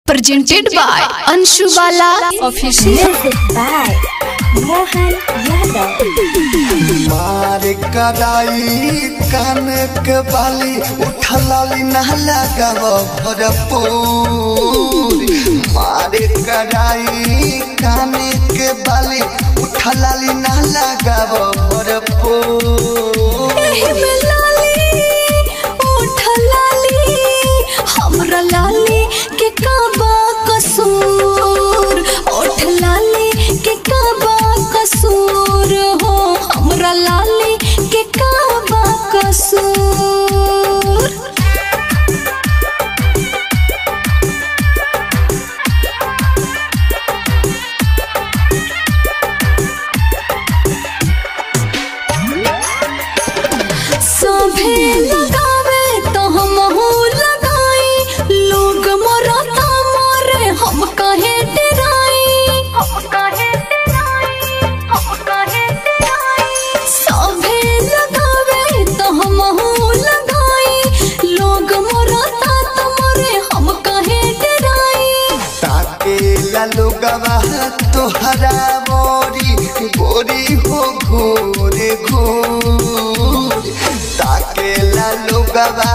presented by Anshu Bala Official. Music by Mohan Yadav. मार कराई कान के बाली उठलाली ना लगाव भरपूर। मार कराई कान के बाली उठलाली ना लगाव भरपूर। हमरा लाली के काबा कसूर, ओठ लाली के काबा कसूर हो, हमरा लाली के काबा कसूर। सभे लगावे तो हम लगाई, लोग मरता मारे हम काहे डराई, हम काहे डराई, हम काहे डराई। सभे लगावे तो हम लगाई, लोग मरता तो मारे हम काहे डराई। ताके ला लोगवा तोहरा मोरी गोरी हो घोरे घोर। ताके ला लोगवा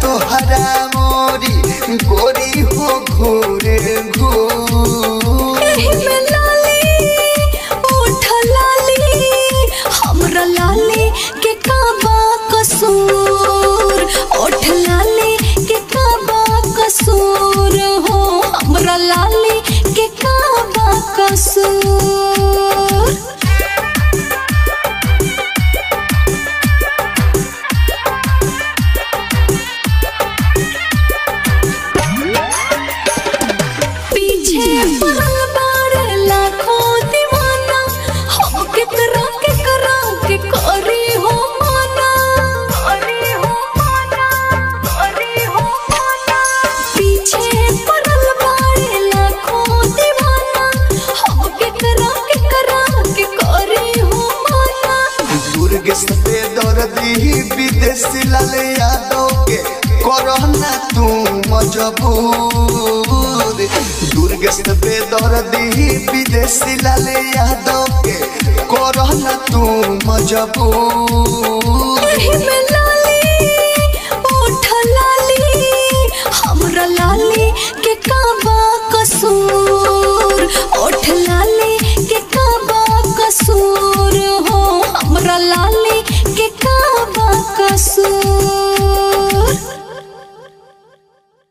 तोहरा मोरी गोरी हो घोरे घोर। हमरा लाली के काबा कसूर, ओठ लाली के काबा कसूर हो, हमरा लाली के काबा कसूर। पीछे पड़ल बाड़े लाखों दीवाना, हम केकरा केकरा के करी हो माना, करी हो माना, करी हो माना। पीछे पड़ल बाड़े लाखों दीवाना, हम केकरा केकरा के करी हो माना। दुर्ग से दर्दी विदेशी लाल यादव के करना तू मजबूर। दुर्ग से दर्दी विदेशी लाल यादव के करना तू मजबूर।